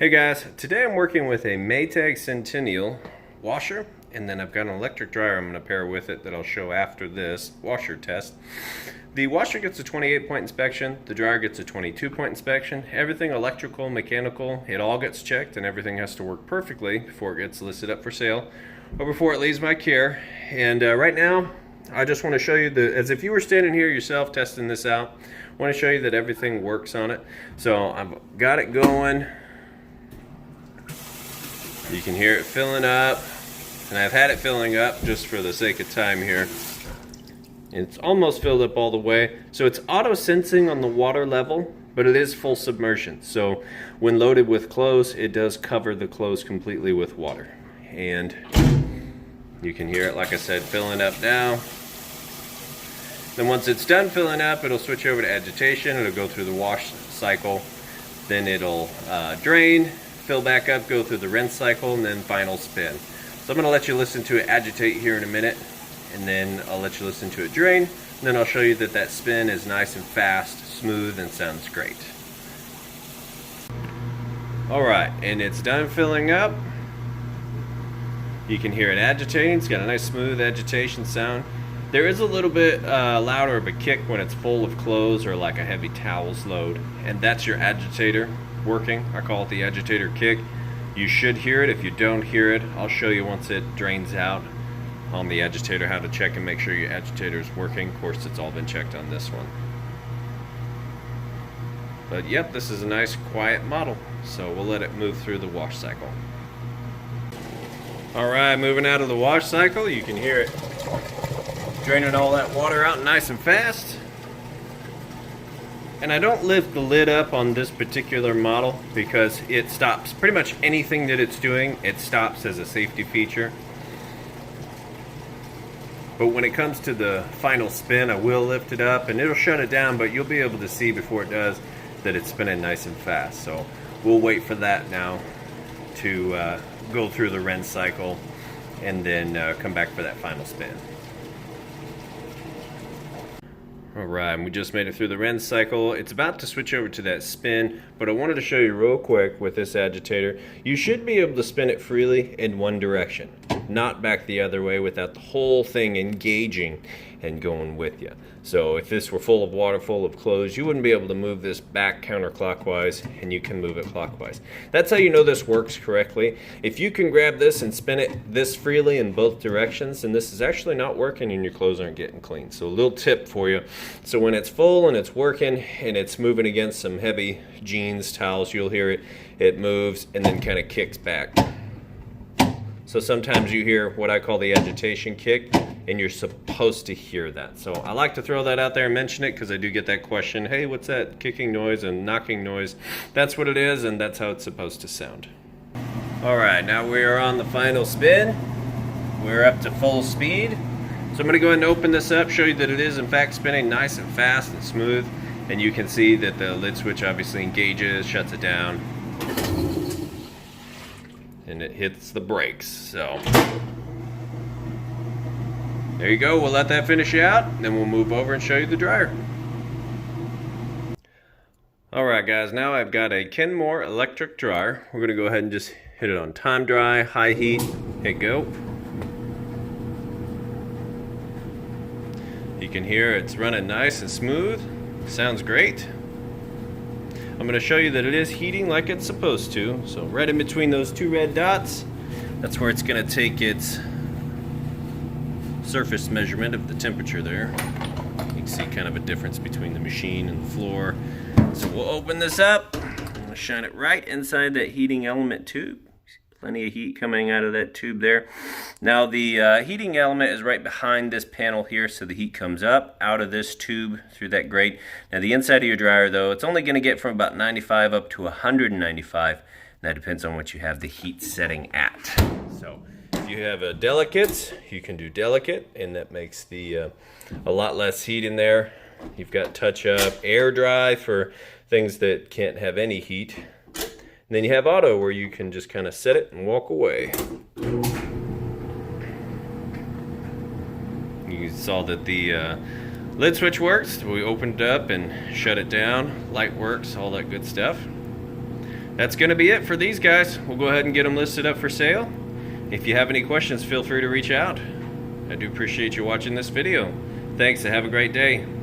Hey guys, today I'm working with a Maytag Centennial washer, and then I've got an electric dryer I'm going to pair with it that I'll show after this washer test. The washer gets a 28-point inspection, the dryer gets a 22-point inspection. Everything electrical, mechanical, it all gets checked, and everything has to work perfectly before it gets listed up for sale or before it leaves my care. And right now, I just want to show you, as if you were standing here yourself testing this out, I want to show you that everything works on it. So I've got it going. You can hear it filling up, and I've had it filling up just for the sake of time here. It's almost filled up all the way. So it's auto sensing on the water level, but it is full submersion. So when loaded with clothes, it does cover the clothes completely with water. And you can hear it, like I said, filling up now. Then once it's done filling up, it'll switch over to agitation. It'll go through the wash cycle. Then it'll drain, fill back up, go through the rinse cycle, and then final spin. So I'm going to let you listen to it agitate here in a minute, and then I'll let you listen to it drain, and then I'll show you that that spin is nice and fast, smooth, and sounds great. Alright, and it's done filling up. You can hear it agitating. It's got a nice smooth agitation sound. There is a little bit louder of a kick when it's full of clothes or like a heavy towels load, and that's your agitator working. I call it the agitator kick. You should hear it. If you don't hear it, I'll show you once it drains out on the agitator how to check and make sure your agitator is working. Of course, it's all been checked on this one. But yep, this is a nice quiet model, so we'll let it move through the wash cycle. Alright, moving out of the wash cycle, you can hear it draining all that water out nice and fast. And I don't lift the lid up on this particular model because it stops pretty much anything that it's doing. It stops as a safety feature. But when it comes to the final spin, I will lift it up and it'll shut it down, but you'll be able to see before it does that it's spinning nice and fast. So we'll wait for that now to go through the rinse cycle and then come back for that final spin. Alright, we just made it through the rinse cycle. It's about to switch over to that spin, but I wanted to show you real quick with this agitator. You should be able to spin it freely in one direction, not back the other way without the whole thing engaging and going with you. So if this were full of water, full of clothes, you wouldn't be able to move this back counterclockwise, and you can move it clockwise. That's how you know this works correctly. If you can grab this and spin it this freely in both directions, then this is actually not working and your clothes aren't getting clean. So a little tip for you. So when it's full and it's working and it's moving against some heavy jeans, towels, you'll hear it. It moves and then kind of kicks back. So sometimes you hear what I call the agitation kick, and you're supposed to hear that. So I like to throw that out there and mention it because I do get that question, hey, what's that kicking noise and knocking noise? That's what it is, and that's how it's supposed to sound. Alright, now we are on the final spin. We're up to full speed. So I'm going to go ahead and open this up, show you that it is in fact spinning nice and fast and smooth. And you can see that the lid switch obviously engages, shuts it down, and it hits the brakes. So there you go. We'll let that finish out, then we'll move over and show you the dryer. Alright guys, now I've got a Kenmore electric dryer. We're going to go ahead and just hit it on time dry, high heat, hit go. You can hear it's running nice and smooth. Sounds great. I'm going to show you that it is heating like it's supposed to. So right in between those two red dots, that's where it's going to take its surface measurement of the temperature there. You can see kind of a difference between the machine and the floor. So we'll open this up. I'm going to shine it right inside that heating element tube. Plenty of heat coming out of that tube there. Now the heating element is right behind this panel here, so the heat comes up out of this tube through that grate. Now the inside of your dryer though, it's only going to get from about 95 up to 195. And that depends on what you have the heat setting at. So if you have a delicate, you can do delicate, and that makes the a lot less heat in there. You've got touch up, air dry for things that can't have any heat. And then you have auto, where you can just kind of set it and walk away. You saw that the lid switch works. We opened it up and shut it down. Light works, all that good stuff. that's going to be it for these guys. We'll go ahead and get them listed up for sale. If you have any questions, feel free to reach out. I do appreciate you watching this video. Thanks and have a great day.